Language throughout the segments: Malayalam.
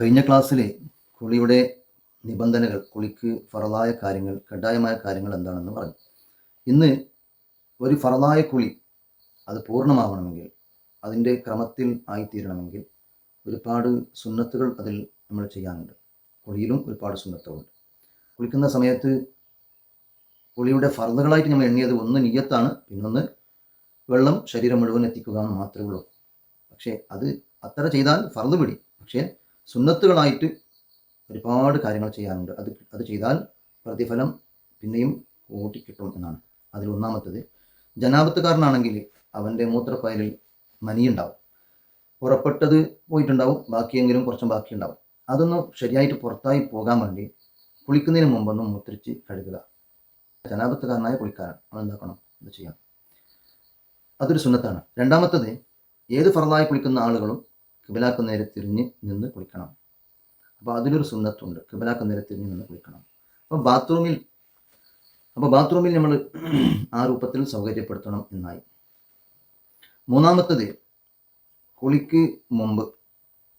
കഴിഞ്ഞ ക്ലാസ്സിൽ കുളിയുടെ നിബന്ധനകൾ, കുളിക്ക് ഫറദായ കാര്യങ്ങൾ, കഡായമായ കാര്യങ്ങൾ എന്താണെന്ന് പറഞ്ഞു. ഇന്ന് ഒരു ഫറദായ കുളി അത് പൂർണ്ണമാവണമെങ്കിൽ, അതിൻ്റെ ക്രമത്തിൽ ആയിത്തീരണമെങ്കിൽ ഒരുപാട് സുന്നത്തുകൾ അതിൽ നമ്മൾ ചെയ്യാനുണ്ട്. കുളിയിലും ഒരുപാട് സുന്നത്തുകളുണ്ട്. കുളിക്കുന്ന സമയത്ത് കുളിയുടെ ഫർദുകളായിട്ട് നമ്മൾ എണ്ണിയത് ഒന്ന് നിയ്യത്താണ്, പിന്നൊന്ന് വെള്ളം ശരീരം മുഴുവൻ എത്തിക്കുക എന്ന് മാത്രമേ ഉള്ളൂ. പക്ഷേ അത് അത്ര ചെയ്താൽ ഫർദ് പിടി. പക്ഷേ സുന്നത്തുകളായിട്ട് ഒരുപാട് കാര്യങ്ങൾ ചെയ്യാനുണ്ട്. അത് ചെയ്താൽ പ്രതിഫലം പിന്നെയും കൂട്ടിക്കിട്ടും എന്നാണ്. അതിൽ ഒന്നാമത്തത്, ജനാപത്തുകാരനാണെങ്കിൽ അവൻ്റെ മൂത്രപ്പയലിൽ മനിയുണ്ടാവും. പുറപ്പെട്ടത് പോയിട്ടുണ്ടാവും, ബാക്കിയെങ്കിലും കുറച്ചും ബാക്കിയുണ്ടാവും. അതൊന്നും ശരിയായിട്ട് പുറത്തായി പോകാൻ വേണ്ടി കുളിക്കുന്നതിന് മുമ്പൊന്നും മൂത്രിച്ച് കഴുകുക. ജനാപത്തുകാരനായ കുളിക്കാരൻ അവൻ എന്താക്കണം, ഇത് ചെയ്യാം. അതൊരു സുന്നത്താണ്. രണ്ടാമത്തത്, ഏത് ഫർദായി കുളിക്കുന്ന ആളുകളും കിബിലാക്ക് നേരെ തിരിഞ്ഞ് നിന്ന് കുളിക്കണം. അപ്പോൾ അതിലൊരു സുന്നത്തുണ്ട്, കിബിലാക്ക് നേരെ തിരിഞ്ഞ് നിന്ന് കുളിക്കണം. അപ്പോൾ ബാത്റൂമിൽ നമ്മൾ ആ രൂപത്തിൽ സൗകര്യപ്പെടുത്തണം എന്നായി. മൂന്നാമത്തത്, കുളിക്ക് മുമ്പ്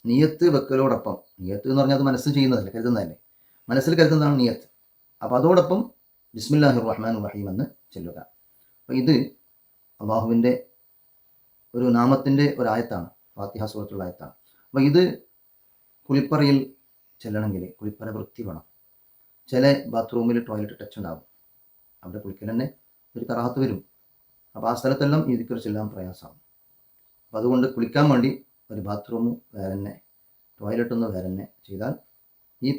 നിയത്ത് വെക്കലോടൊപ്പം, നിയത്ത് എന്ന് പറഞ്ഞാൽ അത് മനസ്സിൽ ചെയ്യുന്നതല്ലേ, കരുതുന്നതല്ലേ, മനസ്സിൽ കരുതുന്നതാണ് നിയത്ത്. അപ്പോൾ അതോടൊപ്പം ബിസ്മില്ലാഹിർ റഹ്മാനിർ റഹീം എന്ന് ചൊല്ലുക. അപ്പോൾ ഇത് അള്ളാഹുവിൻ്റെ ഒരു നാമത്തിൻ്റെ ഒരായത്താണ്, ഫാത്തിഹ സൂറത്തുള്ള ആയത്താണ്. അപ്പോൾ ഇത് കുളിപ്പറയിൽ ചെല്ലണമെങ്കിൽ കുളിപ്പറ വൃത്തി വേണം. ചില ബാത്റൂമിൽ ടോയ്ലറ്റ് ടച്ച് ഉണ്ടാകും, അവിടെ കുളിക്കൽ തന്നെ ഒരു കറാഹത്ത് വരും. അപ്പോൾ ആ സ്ഥലത്തെല്ലാം ഈ ദിക്ർ ചെല്ലാൻ പ്രയാസമാണ്. അപ്പോൾ അതുകൊണ്ട് കുളിക്കാൻ വേണ്ടി ഒരു ബാത്റൂം വേറെ തന്നെ, ടോയ്ലറ്റൊന്ന് വേറെ തന്നെ ചെയ്താൽ ഈ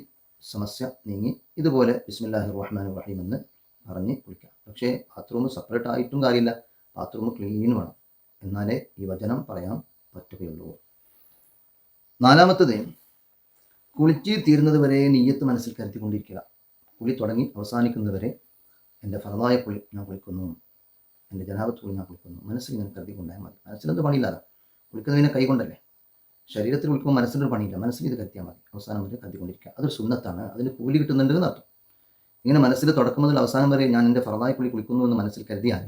സമസ്യ നീങ്ങി ഇതുപോലെ ബിസ്മില്ലാഹിർ റഹ്മാനിർ റഹീം എന്ന് പറഞ്ഞ് കുളിക്കാം. പക്ഷേ ബാത്റൂം സെപ്പറേറ്റ് ആയിട്ടും കാര്യമില്ല, ബാത്റൂം ക്ലീൻ വേണം, എന്നാലേ ഈ വചനം പറയാൻ പറ്റുകയുള്ളൂ. നാലാമത്തത്, കുളിച്ച് തീരുന്നത് വരെ നിയ്യത്ത് മനസ്സിൽ കരുതിക്കൊണ്ടിരിക്കുക. കുളി തുടങ്ങി അവസാനിക്കുന്നത് വരെ എൻ്റെ ഫറദായ കുളി ഞാൻ കുളിക്കുന്നു, എൻ്റെ ജനാബത്ത് കുളി ഞാൻ കുളിക്കുന്നു, മനസ്സിൽ ഇങ്ങനെ കരുതിക്കൊണ്ടായാൽ മതി. മനസ്സിലെന്ത് പണിയില്ലാതെ, കുളിക്കുന്നതിനെ കൈ കൊണ്ടല്ലേ, ശരീരത്തിൽ കുളിക്കുമ്പോൾ മനസ്സിലൊരു പണിയില്ല, മനസ്സിൽ ഇത് കരുതിയാൽ മതി. അവസാനം വരെ കരുതിക്കൊണ്ടിരിക്കുക. അതൊരു സുന്നത്താണ്, അതിന് കൂലി കിട്ടുന്നുണ്ട് എന്നർത്ഥം. ഇങ്ങനെ മനസ്സിൽ തുടക്കം മുതൽ അവസാനം വരെ ഞാൻ എൻ്റെ ഫറദായ കുളി കുളിക്കുന്നു എന്ന് മനസ്സിൽ കരുതിയാൽ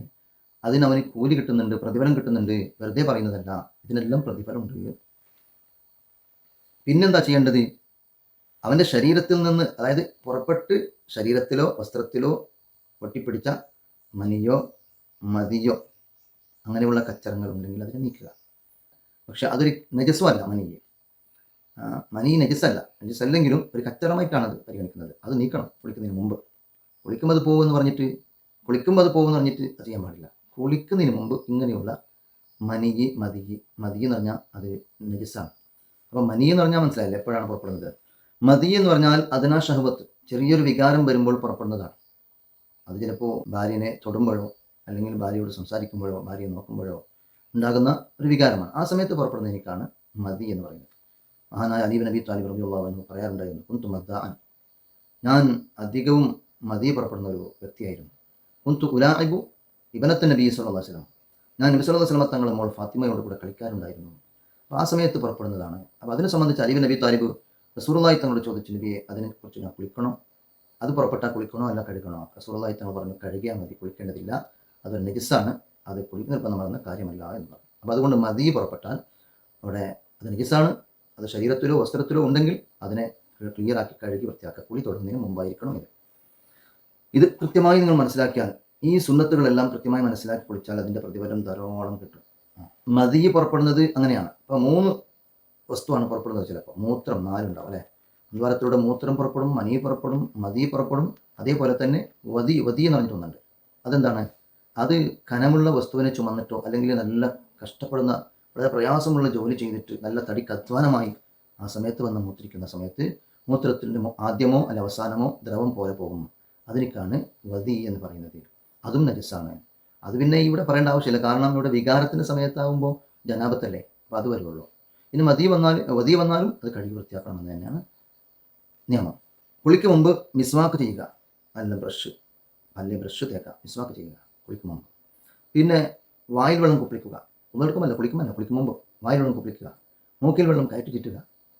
അതിനവന് കൂലി കിട്ടുന്നുണ്ട്, പ്രതിഫലം കിട്ടുന്നുണ്ട്, വെറുതെ പറയുന്നതല്ല, ഇതിനെല്ലാം പ്രതിഫലമുണ്ട്. പിന്നെന്താ ചെയ്യേണ്ടത്, അവൻ്റെ ശരീരത്തിൽ നിന്ന്, അതായത് പുറപ്പെട്ട് ശരീരത്തിലോ വസ്ത്രത്തിലോ ഒട്ടിപ്പിടിച്ച മനിയോ മതിയോ അങ്ങനെയുള്ള കച്ചറങ്ങൾ ഉണ്ടെങ്കിൽ അതിനെ നീക്കുക. പക്ഷെ അതൊരു നജസ്സും അല്ല. മനി നജസ്സല്ലെങ്കിലും ഒരു കച്ചറമായിട്ടാണ് അത് പരിഗണിക്കുന്നത്. അത് നീക്കണം കുളിക്കുന്നതിന് മുമ്പ്. കുളിക്കുമ്പോൾ അത് പോകുമെന്ന് പറഞ്ഞിട്ട് അത് ചെയ്യാൻ പാടില്ല. കുളിക്കുന്നതിന് മുമ്പ് ഇങ്ങനെയുള്ള മതി എന്ന് പറഞ്ഞാൽ അത് നജസ്സാണ്. അപ്പോൾ മനി എന്ന് പറഞ്ഞാൽ മനസ്സിലായില്ല എപ്പോഴാണ് പുറപ്പെടുന്നത്. മതി എന്ന് പറഞ്ഞാൽ അതിനാ ഷഹവത്ത്, ചെറിയൊരു വികാരം വരുമ്പോൾ പുറപ്പെടുന്നതാണ്. അത് ചിലപ്പോൾ ഭാര്യനെ തൊടുമ്പോഴോ അല്ലെങ്കിൽ ഭാര്യയോട് സംസാരിക്കുമ്പോഴോ ഭാര്യയെ നോക്കുമ്പോഴോ ഉണ്ടാകുന്ന ഒരു വികാരമാണ്. ആ സമയത്ത് പുറപ്പെടുന്നതിനേക്കാണ് മതി എന്ന് പറയുന്നത്. മഹാനായ അലി ബിൻ അബി താലിബ് റളിയല്ലാഹു അൻഹു പറയാറുണ്ടായിരുന്നു, കുന്തു മദ്ദാഅൻ, ഞാൻ അധികവും മതി പുറപ്പെടുന്ന ഒരു വ്യക്തിയായിരുന്നു. കുന്തു ഉലാഇബു ഇബ്നത്ത് നബി സല്ലല്ലാഹു അലൈഹി വസല്ലം, ഞാൻ നബി സല്ലല്ലാഹു അലൈഹി വസല്ലം തങ്ങൾ മോൾ ഫാത്തിമയോട് കൂടെ കളിക്കാറുണ്ടായിരുന്നു. അപ്പോൾ ആ സമയത്ത് പുറപ്പെടുന്നതാണ്. അപ്പോൾ അതിനെ സംബന്ധിച്ച് അലി ബിൻ അബി താലിബ് റസൂലുള്ളാഹി തങ്ങളോട് ചോദിച്ചു, നബിയെ അതിനെക്കുറിച്ച് ഞാൻ കുളിക്കണോ, അത് പുറപ്പെട്ടാൽ കുളിക്കണോ അല്ല കഴുകണോ? റസൂലുള്ളാഹി തങ്ങൾ പറഞ്ഞു, കഴുകിയാൽ മതി, കുളിക്കേണ്ടതില്ല, അതൊരു നജിസാണ്, അത് കുളിക്ക് നിർബന്ധമാകുന്ന കാര്യമല്ല എന്ന് പറഞ്ഞു. അപ്പോൾ അതുകൊണ്ട് മതി പുറപ്പെട്ടാൽ അവിടെ അത് നജിസാണ്, അത് ശരീരത്തിലോ വസ്ത്രത്തിലോ ഉണ്ടെങ്കിൽ അതിനെ ക്ലിയറാക്കി കഴുകി വൃത്തിയാക്കുക. കുളി തുടങ്ങുന്നതിന് മുമ്പായിരിക്കണം ഇത് കൃത്യമായി നിങ്ങൾ മനസ്സിലാക്കിയാൽ, ഈ സുന്നത്തുകളെല്ലാം കൃത്യമായി മനസ്സിലാക്കി കുളിച്ചാൽ അതിൻ്റെ പ്രതിഫലം ധാരാളം കിട്ടും. മതി പുറപ്പെടുന്നത് അങ്ങനെയാണ്. അപ്പോൾ 3 വസ്തുവാണ് പുറപ്പെടുന്നത്. ചിലപ്പോൾ മൂത്രം 4 ഉണ്ടാവും അല്ലേ. ദ്വാരത്തിലൂടെ മൂത്രം പുറപ്പെടും, മനി പുറപ്പെടും, മതി പുറപ്പെടും. അതേപോലെ തന്നെ വതി എന്ന് പറഞ്ഞിട്ടൊന്നുണ്ട്. അതെന്താണ്? അത് കനമുള്ള വസ്തുവിനെ ചുമന്നിട്ടോ അല്ലെങ്കിൽ നല്ല കഷ്ടപ്പെടുന്ന വളരെ പ്രയാസമുള്ള ജോലി ചെയ്തിട്ട് നല്ല തടിക്ക് അധ്വാനമായി ആ സമയത്ത് വന്ന് മൂത്രിക്കുന്ന സമയത്ത് മൂത്രത്തിൻ്റെ ആദ്യമോ അല്ല അവസാനമോ ദ്രവം പോലെ പോകും. അതിനേക്കാണ് വതി എന്ന് പറയുന്നത്. അതും നജസ്സാണ്. അത് പിന്നെ ഇവിടെ പറയേണ്ട ആവശ്യമില്ല, കാരണം ഇവിടെ വികാരത്തിൻ്റെ സമയത്താകുമ്പോൾ ജനാപത്തല്ലേ, അപ്പോൾ അത് വരുള്ളൂ. ഇനി വതി വന്നാലും അത് കഴുകി വൃത്തിയാക്കണം എന്ന് തന്നെയാണ് നിയമം. കുളിക്ക് മുമ്പ് മിസ്വാക്ക് ചെയ്യുക, നല്ല ബ്രഷ് തേക്കുക, മിസ്വാക്ക് ചെയ്യുക കുളിക്ക് മുമ്പ്. പിന്നെ വായിൽ വെള്ളം കുപ്പിക്കുക, കുളിക്ക് മുമ്പ് വായിൽ വെള്ളം കുപ്പിക്കുക, മൂക്കിൽ വെള്ളം കയറ്റി ചുറ്റുക.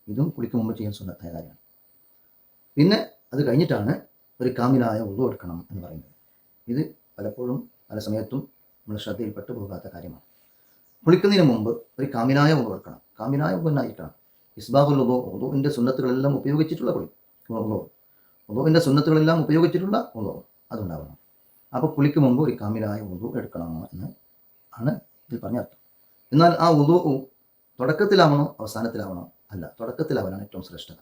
ഇതും കുളിക്ക് മുമ്പ് ചെയ്യാൻ സുന്നത്തായ കാര്യമാണ്. പിന്നെ അത് കഴിഞ്ഞിട്ടാണ് ഒരു കാമിലായ ഉളു എടുക്കണം എന്ന് പറയുന്നത്. ഇത് പലപ്പോഴും പല സമയത്തും നമ്മൾ ശ്രദ്ധയിൽപ്പെട്ടു പോകാത്ത കാര്യമാണ്. കുളിക്കുന്നതിന് മുമ്പ് ഒരു കാമിലായ ഉളു എടുക്കണം. കാമിലായ ഉളു എന്നായിരിക്കണം, ഇസ്ബാഹുൽ വുളു, വുളുവിൻ്റെ സുന്നത്തുകളെല്ലാം ഉപയോഗിച്ചിട്ടുള്ള കുളി, വുളുവിൻ്റെ സുന്നത്തുകളെല്ലാം ഉപയോഗിച്ചിട്ടുള്ള വുളു അതുണ്ടാവണം. അപ്പോൾ കുളിക്ക് മുമ്പ് ഒരു കാമിലായ വുളു എടുക്കണം എന്ന് ആണ് ഇതിൽ പറഞ്ഞ അർത്ഥം. എന്നാൽ ആ വുളു തുടക്കത്തിലാവണോ അവസാനത്തിലാവണോ? അല്ല, തുടക്കത്തിലാവലാണ് ഏറ്റവും ശ്രേഷ്ഠത.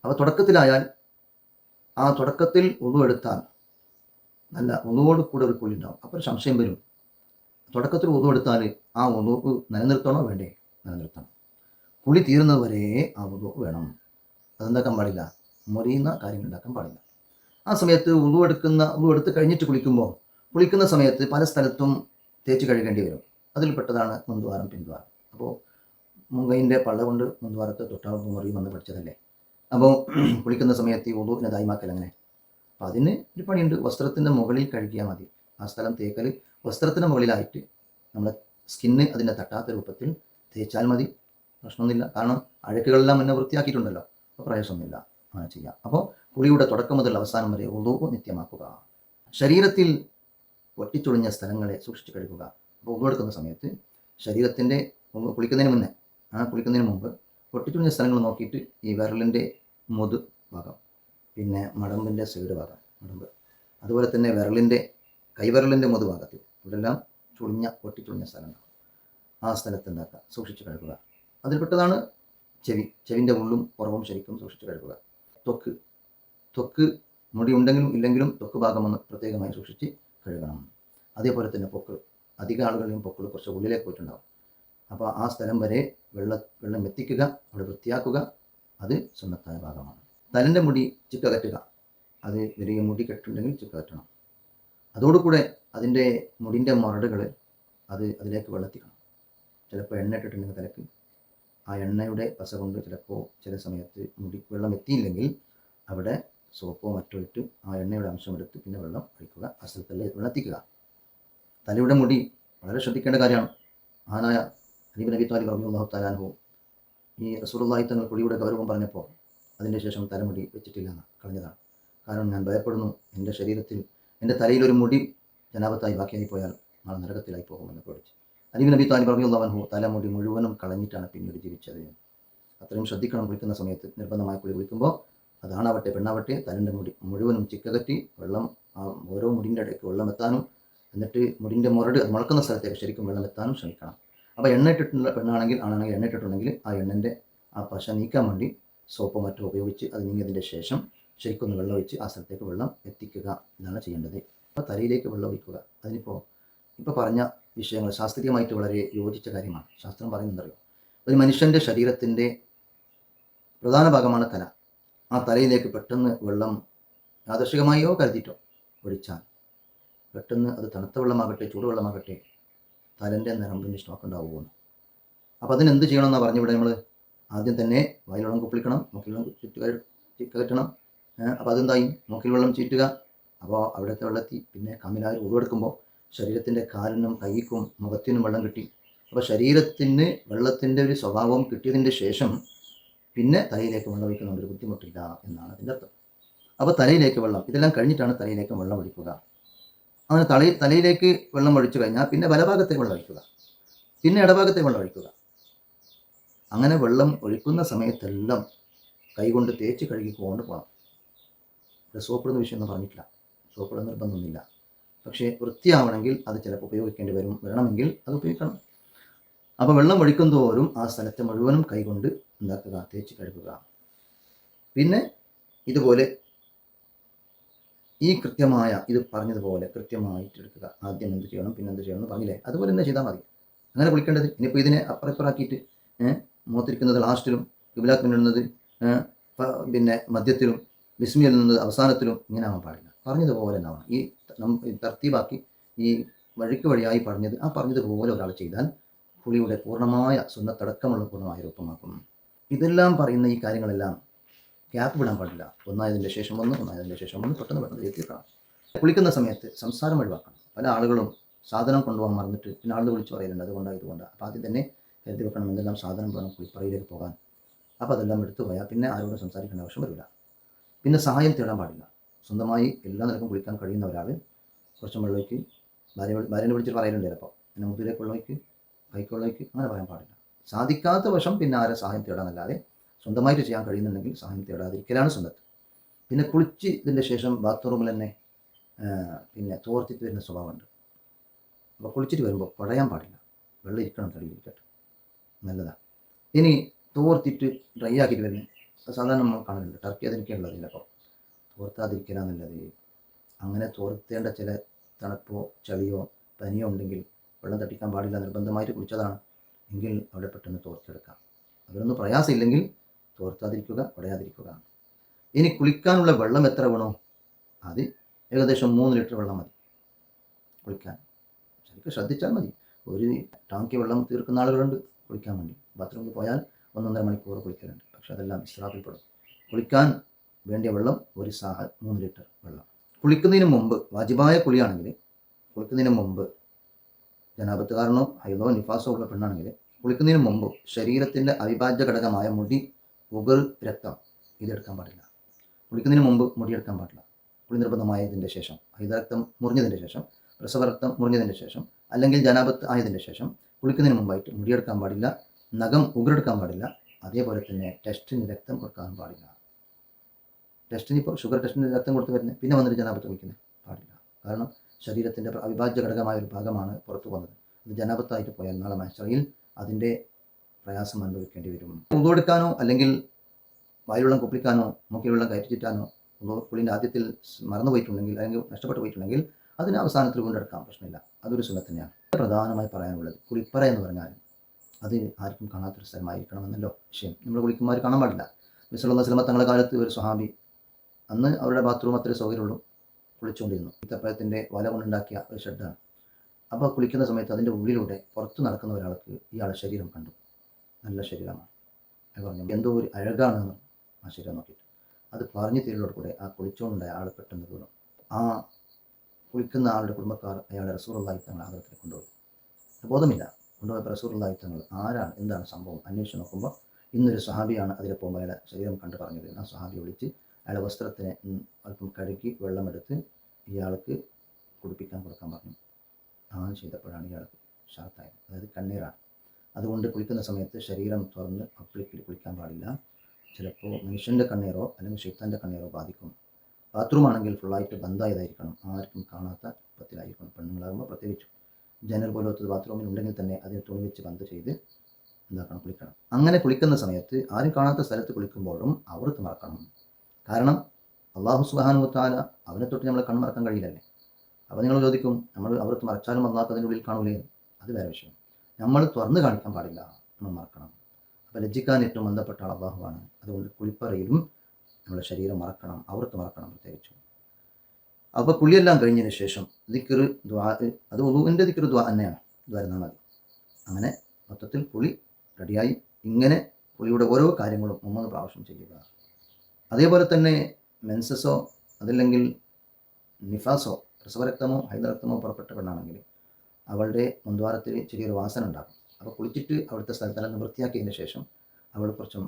അപ്പോൾ തുടക്കത്തിലായാൽ ആ തുടക്കത്തിൽ വുളു എടുത്താൽ നല്ല വുളുവോട് കൂടെ ഒരു കുളി ഉണ്ടാവും. അപ്പോൾ ഒരു സംശയം വരും, തുടക്കത്തിൽ വുളു എടുത്താൽ ആ വുളു നിലനിർത്തണോ വേണ്ടേ? നിലനിർത്തണം. കുളി തീരുന്നത് വരെ ആ വുളു വേണം. അതെന്താക്കാൻ പാടില്ല? മുറിയുന്ന കാര്യങ്ങൾ ഉണ്ടാക്കാൻ പാടില്ല. ആ സമയത്ത് വുളു എടുത്ത് കഴിഞ്ഞിട്ട് കുളിക്കുന്ന സമയത്ത് പല സ്ഥലത്തും തേച്ച് കഴുകേണ്ടി വരും. അതിൽപ്പെട്ടതാണ് മുൻദ്വാരം പിൻദ്വാരം. അപ്പോൾ മുങ്കയിൻ്റെ പള്ള കൊണ്ട് മുൻദ്വാരത്തെ തൊട്ടാൽ മുറിയുമെന്ന് പഠിച്ചതല്ലേ. അപ്പോൾ കുളിക്കുന്ന സമയത്ത് ഈ വുളുവിനെ ദായിമാക്കൽ അങ്ങനെ. അപ്പോൾ അതിന് ഒരു പണിയുണ്ട്. വസ്ത്രത്തിൻ്റെ മുകളിൽ കഴുകിയാൽ മതി. ആ സ്ഥലം തേക്കൽ വസ്ത്രത്തിൻ്റെ മുകളിലായിട്ട് നമ്മൾ സ്കിന്ന് അതിൻ്റെ തട്ടാത്ത രൂപത്തിൽ തേച്ചാൽ മതി, പ്രശ്നമൊന്നുമില്ല. കാരണം അഴുക്കുകളെല്ലാം എന്നെ വൃത്തിയാക്കിയിട്ടുണ്ടല്ലോ, അപ്പോൾ പ്രയാസമൊന്നുമില്ല, അങ്ങനെ ചെയ്യാം. അപ്പോൾ കുളിയുടെ തുടക്കം മുതൽ അവസാനം വരെ വുളു നിത്യമാക്കുക. ശരീരത്തിൽ ഒട്ടിച്ചൊളിഞ്ഞ സ്ഥലങ്ങളെ സൂക്ഷിച്ച് കഴുകുക. അപ്പോൾ വുളു എടുക്കുന്ന സമയത്ത് ശരീരത്തിൻ്റെ കുളിക്കുന്നതിന് മുമ്പ് ഒട്ടിച്ചൊളിഞ്ഞ സ്ഥലങ്ങൾ നോക്കിയിട്ട് ഈ വിരലിൻ്റെ മുതു ഭാഗം, പിന്നെ മടമ്പിൻ്റെ സൈഡ് ഭാഗം, അതുപോലെ തന്നെ കൈവിരലിൻ്റെ മുതു ഭാഗത്ത് ഇവിടെല്ലാം ഒട്ടിച്ചൊളിഞ്ഞ സ്ഥലങ്ങൾ, ആ സ്ഥലത്ത് എന്താക്കുക? സൂക്ഷിച്ച് കഴുകുക. അതിൽപ്പെട്ടതാണ് ചെവിൻ്റെ ഉള്ളും പുറവും ശരിക്കും സൂക്ഷിച്ച് കഴുകുക. ത്വക്ക് മുടി ഉണ്ടെങ്കിലും ഇല്ലെങ്കിലും ത്വക്ക് ഭാഗം ഒന്ന് പ്രത്യേകമായി സൂക്ഷിച്ച് കഴുകണം. അതേപോലെ തന്നെ അധിക ആളുകളുടെയും പൊക്കിൾ കുറച്ച് ഉള്ളിലേക്ക് പോയിട്ടുണ്ടാവും. അപ്പോൾ ആ സ്ഥലം വരെ വെള്ളം എത്തിക്കുക, അവിടെ വൃത്തിയാക്കുക. അത് സുന്നത്തായ ഭാഗമാണ്. തലൻ്റെ മുടി ചിക്കകറ്റുക. അത് വലിയ മുടി കെട്ടുണ്ടെങ്കിൽ ചിക്കകറ്റണം. അതോടുകൂടെ അതിൻ്റെ മുടിൻ്റെ മൊരടുകൾ അതിലേക്ക് വെള്ളത്തിക്കണം. ചിലപ്പോൾ എണ്ണ ഇട്ടിട്ടുണ്ടെങ്കിൽ തലക്ക് ആ എണ്ണയുടെ പസ കൊണ്ട് ചിലപ്പോൾ ചില സമയത്ത് വെള്ളം എത്തിയില്ലെങ്കിൽ അവിടെ സോപ്പോ മറ്റോ ഇട്ട് ആ എണ്ണയുടെ അംശം എടുത്ത് പിന്നെ വെള്ളം ഒഴിക്കുക. ആ സ്ഥലത്തല്ലേ വെള്ളത്തിക്കുക. തലയുടെ മുടി വളരെ ശ്രദ്ധിക്കേണ്ട കാര്യമാണ്. മഹാനായ അലി ബിൻ അബി ത്വാലിബ് റളിയല്ലാഹു തആല അൻഹു ഈ റസൂലുള്ളാഹി തങ്ങൾ കുളിയുടെ ഗൗരവം പറഞ്ഞപ്പോൾ അതിൻ്റെ ശേഷം തലമുടി വെച്ചിട്ടില്ല എന്ന് കളഞ്ഞതാണ്. കാരണം ഞാൻ ഭയപ്പെടുന്നു, എൻ്റെ ശരീരത്തിൽ എൻ്റെ തലയിൽ ഒരു മുടി ജനാപത്തായി ബാക്കിയായി പോയാൽ നാളെ നരകത്തിലായി പോകുമെന്ന് പേടിച്ച് അലി ബിൻ അബി ത്വാലിബ് റളിയല്ലാഹു അൻഹു തലമുടി മുഴുവനും കളഞ്ഞിട്ടാണ് പിന്നീട് ജീവിച്ചത്. അത്രയും ശ്രദ്ധിക്കണം. കുളിക്കുന്ന സമയത്ത് നിർബന്ധമായ കുളിക്കുമ്പോൾ അതാണാവട്ടെ പെണ്ണാവട്ടെ തലൻ്റെ മുടി മുഴുവനും ചിക്കകറ്റി വെള്ളം ഓരോ മുടിൻ്റെ ഇടയ്ക്ക് വെള്ളം എത്താനും, എന്നിട്ട് മുടിൻ്റെ മുരട് അത് മുളക്കുന്ന സ്ഥലത്തേക്ക് ശരിക്കും വെള്ളം എത്താനും ശ്രമിക്കണം. അപ്പോൾ എണ്ണ ഇട്ടിട്ടുള്ള പെണ്ണാണെങ്കിൽ ആണെങ്കിൽ എണ്ണ ഇട്ടിട്ടുണ്ടെങ്കിൽ ആ എണ്ണൻ്റെ ആ പശ നീക്കാൻ വേണ്ടി സോപ്പോ മറ്റോ ഉപയോഗിച്ച് അത് നീങ്ങിയതിൻ്റെ ശേഷം ശരിക്കൊന്ന് വെള്ളം ഒഴിച്ച് ആ സ്ഥലത്തേക്ക് വെള്ളം എത്തിക്കുക. ഇതാണ് ചെയ്യേണ്ടത്. അപ്പോൾ തലയിലേക്ക് വെള്ളം ഒഴിക്കുക. ഇപ്പോൾ പറഞ്ഞ വിഷയങ്ങൾ ശാസ്ത്രീയമായിട്ട് വളരെ യോജിച്ച കാര്യമാണ്. ശാസ്ത്രം പറയുന്നതറിയോ, ഒരു മനുഷ്യൻ്റെ ശരീരത്തിൻ്റെ പ്രധാന ഭാഗമാണ് തല. ആ തലയിലേക്ക് പെട്ടെന്ന് വെള്ളം യാദൃശികമായോ കരുതിയിട്ടോ ഒഴിച്ചാൽ പെട്ടെന്ന് അത് തണുത്ത വെള്ളമാകട്ടെ ചൂടുവെള്ളമാകട്ടെ തലൻ്റെ നരമ്പിന് സ്റ്റോക്ക് ഉണ്ടാവുകയാണ്. അപ്പോൾ അതിനെന്ത് ചെയ്യണമെന്നാണ് പറഞ്ഞിവിടെ നമ്മൾ ആദ്യം തന്നെ വായിലെള്ളം കുപ്പിളിക്കണം, മൂക്കിൽ വെള്ളം ചിക്കകറ്റണം. അപ്പോൾ അതെന്തായി? മൂക്കിൽ വെള്ളം ചീറ്റുക. അപ്പോൾ അവിടുത്തെ വെള്ളത്തിൽ പിന്നെ കമ്മിലായി ഉരുവെടുക്കുമ്പോൾ ശരീരത്തിൻ്റെ കാലിനും കൈക്കും മുഖത്തിനും വെള്ളം കിട്ടി. അപ്പോൾ ശരീരത്തിന് വെള്ളത്തിൻ്റെ ഒരു സ്വഭാവം കിട്ടിയതിൻ്റെ ശേഷം പിന്നെ തലയിലേക്ക് വെള്ളം ഒഴിക്കുന്ന ഒരു ബുദ്ധിമുട്ടില്ല എന്നാണ് അതിൻ്റെ അർത്ഥം. അപ്പോൾ തലയിലേക്ക് വെള്ളം, ഇതെല്ലാം കഴിഞ്ഞിട്ടാണ് തലയിലേക്ക് വെള്ളം ഒഴിക്കുക. അങ്ങനെ തലയിലേക്ക് വെള്ളം ഒഴിച്ചു കഴിഞ്ഞാൽ പിന്നെ വലഭാഗത്തെ വെള്ളം ഒഴിക്കുക, പിന്നെ ഇടഭാഗത്തെ വെള്ളം ഒഴിക്കുക. അങ്ങനെ വെള്ളം ഒഴിക്കുന്ന സമയത്തെല്ലാം കൈകൊണ്ട് തേച്ച് കഴുകിക്കൊണ്ട് പോകണം. ഇവിടെ സോപ്പിടുന്ന വിഷയമൊന്നും പറഞ്ഞിട്ടില്ല, സോപ്പിടുന്ന നിർബന്ധമൊന്നുമില്ല. പക്ഷേ വൃത്തിയാവണമെങ്കിൽ അത് ചിലപ്പോൾ വേണമെങ്കിൽ അത് ഉപയോഗിക്കണം. അപ്പോൾ വെള്ളം ഒഴിക്കും തോറും ആ സ്ഥലത്തെ മുഴുവനും കൈകൊണ്ട് ഉണ്ടാക്കുക, തേച്ച് കഴുകുക. പിന്നെ ഇതുപോലെ ഇത് പറഞ്ഞതുപോലെ കൃത്യമായിട്ട് എടുക്കുക. ആദ്യം എന്ത് ചെയ്യണം, പിന്നെ എന്ത് ചെയ്യണം എന്ന് പറഞ്ഞില്ലേ, അതുപോലെ തന്നെ ചെയ്താൽ മതി. അങ്ങനെ കുളിക്കേണ്ടത്. ഇനിയിപ്പോൾ ഇതിനെ അപ്പുറപ്പുറാക്കിയിട്ട് മൂത്തിരിക്കുന്നത് ലാസ്റ്റിലും, കിബിലാത്ത് ഇടുന്നത് പിന്നെ മധ്യത്തിലും, ബിസ്മി എഴുതുന്നത് അവസാനത്തിലും ഇങ്ങനെ ആവാൻ പാടില്ല. പറഞ്ഞതുപോലെ തന്നെ ആവണം. ഈ തർത്തീബാക്കി ഈ വഴിയായി പറഞ്ഞതുപോലെ ഒരാൾ ചെയ്താൽ കുളിയുടെ പൂർണ്ണമായ സുന്നത്തടക്കമുള്ള പൂർണ്ണമായ രൂപമാക്കും. ഇതെല്ലാം പറയുന്ന ഈ കാര്യങ്ങളെല്ലാം ഗ്യാപ്പ് വിടാൻ പാടില്ല. ഒന്നായതിൻ്റെ ശേഷം ഒന്ന് പെട്ടെന്ന് എത്തിക്കണം. കുളിക്കുന്ന സമയത്ത് സംസാരം ഒഴിവാക്കണം. പല ആളുകളും സാധനം കൊണ്ടുപോകാൻ മറന്നിട്ട് പിന്നെ ആളുകൾ വിളിച്ച് പറയലുണ്ട്, അതുകൊണ്ടാണ്. അപ്പോൾ ആദ്യം തന്നെ കരുതി വെക്കണം എന്തെല്ലാം സാധനം വേണം കുളിപ്പറയിലേക്ക് പോകാൻ. അപ്പോൾ അതെല്ലാം എടുത്തു പോയാൽ പിന്നെ ആരോടും സംസാരിക്കേണ്ട ആവശ്യം വരില്ല. പിന്നെ സഹായം തേടാൻ പാടില്ല. സ്വന്തമായി എല്ലാ നിലക്കും കുളിക്കാൻ കഴിയുന്ന ഒരാൾ കുറച്ചും വെള്ളമൊഴിക്ക് ഭാര്യനെ വിളിച്ചിട്ട് പറയലുണ്ട് ചിലപ്പോൾ, പിന്നെ മുതിലേക്ക് വെള്ളമൊഴിക്ക്, കൈക്ക് വെള്ളമൊഴിക്ക്, അങ്ങനെ പറയാൻ പാടില്ല. സാധിക്കാത്ത വശം പിന്നെ ആരെ സഹായം തേടാനല്ലാതെ സ്വന്തമായിട്ട് ചെയ്യാൻ കഴിയുന്നുണ്ടെങ്കിൽ സഹായം തേടാതിരിക്കലാണ് സുന്നത്ത്. പിന്നെ കുളിച്ച് ഇതിൻ്റെ ശേഷം ബാത്റൂമിൽ തന്നെ പിന്നെ തോർത്തിട്ട് വരുന്ന സ്വഭാവമുണ്ട്. അപ്പോൾ കുളിച്ചിട്ട് വരുമ്പോൾ കുഴയാൻ പാടില്ല, വെള്ളം ഇരിക്കണം, തടിയിരിക്കട്ടെ, നല്ലതാണ്. ഇനി തോർത്തിട്ട് ഡ്രൈ ആക്കിയിട്ട് വരുന്നത് സാധാരണ നമ്മൾ കാണുന്നുണ്ട്, ടർക്കി അതിരിക്കാനുള്ളത് ചിലപ്പോൾ തോർത്താതിരിക്കലാണ് നല്ലത്. അങ്ങനെ തോർത്തേണ്ട ചില തണുപ്പോ ചളിയോ പനിയോ ഉണ്ടെങ്കിൽ വെള്ളം തട്ടിക്കാൻ പാടില്ല, നിർബന്ധമായിട്ട് കുളിച്ചതാണ് എങ്കിൽ അവിടെ പെട്ടെന്ന് തോർത്തെടുക്കാം. അതിനൊന്നും പ്രയാസമില്ലെങ്കിൽ തോർത്താതിരിക്കുക, കുടയാതിരിക്കുക. ഇനി കുളിക്കാനുള്ള വെള്ളം എത്ര വേണോ അത് ഏകദേശം 3 ലിറ്റർ വെള്ളം മതി കുളിക്കാൻ. ശരിക്കും ശ്രദ്ധിച്ചാൽ മതി. ഒരു ടാങ്കി വെള്ളം തീർക്കുന്ന ആളുകളുണ്ട് കുളിക്കാൻ വേണ്ടി. ബാത്റൂമിൽ പോയാൽ 1.5 മണിക്കൂർ കുളിക്കലുണ്ട്. പക്ഷെ അതെല്ലാം ഇസ്രാഫിൽപ്പെടും. കുളിക്കാൻ വേണ്ടിയ വെള്ളം 3 ലിറ്റർ വെള്ളം. കുളിക്കുന്നതിന് മുമ്പ് വാജിബായ കുളിയാണെങ്കിൽ കുളിക്കുന്നതിന് മുമ്പ് ജനാപത്തുകാരനോ ഹൈദോ നിഫാസോ ഉള്ള പെണ്ണാണെങ്കിൽ കുളിക്കുന്നതിന് മുമ്പ് ശരീരത്തിൻ്റെ അവിഭാജ്യ ഘടകമായ മുടി, ഉഗർ, രക്തം ഇതെടുക്കാൻ പാടില്ല. കുളിക്കുന്നതിന് മുമ്പ് മുടിയെടുക്കാൻ പാടില്ല. കുളി നിർബന്ധമായതിൻ്റെ ശേഷം, ഹൈദരക്തം മുറിഞ്ഞതിൻ്റെ ശേഷം, പ്രസവരക്തം മുറിഞ്ഞതിൻ്റെ ശേഷം, അല്ലെങ്കിൽ ജനാപത്ത് ആയതിൻ്റെ ശേഷം കുളിക്കുന്നതിന് മുമ്പായിട്ട് മുടിയെടുക്കാൻ പാടില്ല, നഖം ഉഗറെടുക്കാൻ പാടില്ല. അതേപോലെ തന്നെ ടെസ്റ്റിന് രക്തം കൊടുക്കാൻ പാടില്ല. ടെസ്റ്റിന് ഇപ്പോൾ ഷുഗർ ടെസ്റ്റിന് രക്തം കൊടുത്ത് വരുന്നത് പിന്നെ വന്നിട്ട് ജനാപത്ത് കുളിക്കുന്നത് പാടില്ല. കാരണം ശരീരത്തിൻ്റെ അവിഭാജ്യ ഘടകമായ ഒരു ഭാഗമാണ് പുറത്തു പോകുന്നത്. അത് ജനാപത്തായിട്ട് പോയാൽ നാളെ മഹ്ശറിൽ അതിൻ്റെ പ്രയാസം അനുഭവിക്കേണ്ടി വരും. ഉദുവെടുക്കാനോ അല്ലെങ്കിൽ വായിലുള്ള കുപ്പിക്കാനോ മൂക്കിലുള്ള കയറ്റി ചുറ്റാനോ കുളിൻ്റെ ആദ്യത്തിൽ മറന്നു പോയിട്ടുണ്ടെങ്കിൽ അല്ലെങ്കിൽ നഷ്ടപ്പെട്ടു പോയിട്ടുണ്ടെങ്കിൽ അതിന് അവസാനത്തിൽ കൊണ്ടെടുക്കാം, പ്രശ്നമില്ല. അതൊരു സുന്നത്ത് തന്നെയാണ്. പ്രധാനമായി പറയാനുള്ളത് കുളിപ്പറ എന്ന് പറഞ്ഞാൽ അത് ആർക്കും കാണാത്തൊരു സ്ഥലമായിരിക്കണമെന്നല്ലോ വിഷയം. നമ്മൾ കുളിക്കുമ്പോൾ കാണാൻ പാടില്ല. നബി സല്ലല്ലാഹു അലൈഹി വസല്ലം തങ്ങളുടെ കാലത്ത് ഒരു സ്വഹാബി, അന്ന് അവരുടെ ബാത്റൂം അത്രേ സൗകര്യമുള്ളൂ, കുളിച്ചുകൊണ്ടിരുന്നു. ഈത്തപ്പഴത്തിൻ്റെ വല കൊണ്ടുണ്ടാക്കിയ ഒരു ഷെഡാണ്. അപ്പോൾ കുളിക്കുന്ന സമയത്ത് അതിൻ്റെ ഉള്ളിലൂടെ പുറത്ത് നടക്കുന്ന ഒരാൾക്ക് ഇയാളുടെ ശരീരം കണ്ടു. നല്ല ശരീരമാണ്. അയാൾ പറഞ്ഞു എന്തോ ഒരു അഴകാണെന്ന് ആ ശരീരം നോക്കിയിട്ട്. അത് പറഞ്ഞു തീരുന്നതോട് കൂടെ ആ കുളിച്ചുകൊണ്ടുണ്ടായ ആൾ പെട്ടെന്ന് വീണു. ആ കുളിക്കുന്ന ആളുടെ കുടുംബക്കാർ അയാളെ റസൂലുള്ളാഹി തങ്ങൾ ആദരത്തിൽ കൊണ്ടുപോയി. ബോധമില്ല. കൊണ്ടുപോയപ്പോൾ റസൂലുള്ളാഹി തങ്ങൾ ആരാണ് എന്താണ് സംഭവം അന്വേഷിച്ച് നോക്കുമ്പോൾ ഇന്നൊരു സ്വഹാബിയാണ് അതിലെ പോകുമ്പോൾ അയാളെ ശരീരം കണ്ടു പറഞ്ഞത്. ആ സ്വഹാബിയെ വിളിച്ച് അയാളെ വസ്ത്രത്തിനെ അല്പം കഴുകി വെള്ളമെടുത്ത് ഇയാൾക്ക് കുടിപ്പിക്കാൻ കൊടുക്കാൻ പറഞ്ഞു. അങ്ങനെ ചെയ്തപ്പോഴാണ് ഇയാൾക്ക് ഷാർത്തായത്, അതായത് കണ്ണീരാണ്. അതുകൊണ്ട് കുളിക്കുന്ന സമയത്ത് ശരീരം തുറന്ന് അപ്ലിക്കിൽ കുളിക്കാൻ പാടില്ല. ചിലപ്പോൾ മനുഷ്യൻ്റെ കണ്ണീരോ അല്ലെങ്കിൽ ശൈത്താൻ്റെ കണ്ണീരോ ബാധിക്കും. ബാത്റൂമാണെങ്കിൽ ഫുള്ളായിട്ട് ബന്ധായതായിരിക്കണം, ആർക്കും കാണാത്ത രൂപത്തിലായിരിക്കണം. പെണ്ണുങ്ങളാകുമ്പോൾ പ്രത്യേകിച്ചും ജനൽ പോലത്തെ ബാത്റൂമിൽ ഉണ്ടെങ്കിൽ തന്നെ അതിനെ തുണി വെച്ച് ബന്ധ ചെയ്ത് എന്താക്കണം, കുളിക്കണം. അങ്ങനെ കുളിക്കുന്ന സമയത്ത് ആരും കാണാത്ത സ്ഥലത്ത് കുളിക്കുമ്പോഴും അവർത്ത് മറക്കണം. കാരണം അള്ളാഹു സുബ്ഹാനഹു വ തആല അവനെ തൊട്ട് നമ്മൾ കൺമറക്കാൻ കഴിയില്ലല്ലേ. അപ്പോൾ നിങ്ങൾ ചോദിക്കും നമ്മൾ അവർത്ത് മറച്ചാലും അള്ളാഹ് അതിൻ്റെ ഉള്ളിൽ കാണൂലേ? അത് വേറെ വിഷയം. നമ്മൾ തുറന്ന് കാണിക്കാൻ പാടില്ല, നമ്മൾ മറക്കണം. അപ്പോൾ ലജ്ജിക്കാൻ ഏറ്റവും ബന്ധപ്പെട്ട ആൾ അള്ളാഹുവാണ്. അതുകൊണ്ട് കുളിപ്പറയിലും നമ്മുടെ ശരീരം മറക്കണം, അവർത്ത് മറക്കണം പ്രത്യേകിച്ചും. അപ്പോൾ കുളിയെല്ലാം കഴിഞ്ഞതിന് ശേഷം ദിക്ർ, ദുആ, അത് വുളൂഇൻ്റെ ദിക്ർ ദുആ തന്നെയാണ്, ദ്വാരുന്നാൽ മതി. അങ്ങനെ മൊത്തത്തിൽ കുളി റെഡിയായി. ഇങ്ങനെ കുളിയുടെ ഓരോ കാര്യങ്ങളും 3 പ്രാവശ്യം ചെയ്യുക. അതേപോലെ തന്നെ മെൻസസോ അതല്ലെങ്കിൽ നിഫാസോ പ്രസവരക്തമോ ഹൈദരക്തമോ പുറപ്പെട്ട പെണ്ണാണെങ്കിൽ അവളുടെ മുൻദ്വാരത്തിൽ ചെറിയൊരു വാസന ഉണ്ടാകും. അപ്പോൾ കുളിച്ചിട്ട് അവിടുത്തെ സ്ഥലത്തെല്ലാം വൃത്തിയാക്കിയതിന് ശേഷം അവൾ കുറച്ചും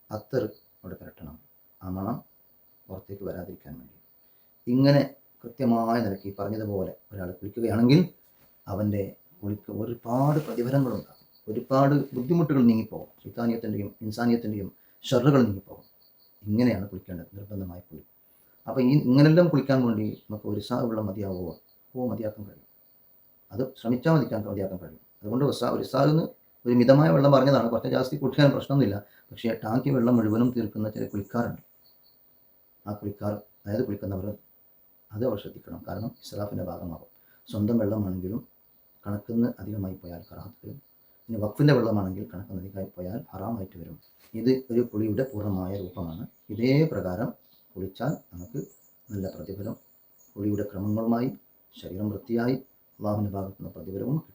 അത്തർ അവിടെ പുരട്ടണം, ആ മണം പുറത്തേക്ക് വരാതിരിക്കാൻ വേണ്ടി. ഇങ്ങനെ കൃത്യമായ നിലയ്ക്ക് ഈ പറഞ്ഞതുപോലെ ഒരാൾ കുളിക്കുകയാണെങ്കിൽ അവൻ്റെ കുളിക്ക് ഒരുപാട് പ്രതിഫലങ്ങളുണ്ടാകും, ഒരുപാട് ബുദ്ധിമുട്ടുകൾ നീങ്ങിപ്പോകും, ശൈത്താനിയത്തിൻ്റെയും ഇൻസാനിയത്തിൻ്റെയും ഷർറുകൾ നീങ്ങിപ്പോകും. ഇങ്ങനെയാണ് കുളിക്കേണ്ടത്, നിർബന്ധമായ കുളി. അപ്പോൾ ഇങ്ങനെല്ലാം കുളിക്കാൻ വേണ്ടി നമുക്ക് ഒരു സാ വെള്ളം മതിയാവുമോ? മതിയാക്കാൻ കഴിയും. അത് ശ്രമിച്ചാൽ മതിയാക്കാൻ കഴിയും. അതുകൊണ്ട് ഒരു സാന്ന് ഒരു മിതമായ വെള്ളം പറഞ്ഞതാണ്, കുറച്ച് ജാസ്തി കുടിക്കാൻ പ്രശ്നമൊന്നുമില്ല. പക്ഷേ ടാങ്കി വെള്ളം മുഴുവനും തീർക്കുന്ന ചില കുളിക്കാറുണ്ട്. ആ കുളിക്കാർ, അതായത് കുളിക്കുന്നവർ അത് അവർ ശ്രദ്ധിക്കണം. കാരണം ഇസ്രാഫിൻ്റെ ഭാഗമാകും. സ്വന്തം വെള്ളമാണെങ്കിലും കണക്കിന് അധികമായി പോയാൽ കറാഹത്ത് വരും. ഇനി വഖഫിൻ്റെ വെള്ളമാണെങ്കിൽ കണക്കിന് അധികമായി പോയാൽ ഹറാമായിട്ട് വരും. ഇത് ഒരു കുളിയുടെ പൂർണ്ണമായ രൂപമാണ്. ഇതേ പ്രകാരം കുളിച്ചാൽ നമുക്ക് നല്ല പ്രതിഫലം, കുളിയുടെ ക്രമങ്ങളുമായി ശരീരം വൃത്തിയായി അള്ളാഹുവിൻ്റെ ഭാഗത്തുനിന്ന് പ്രതിഫലവും കിട്ടി.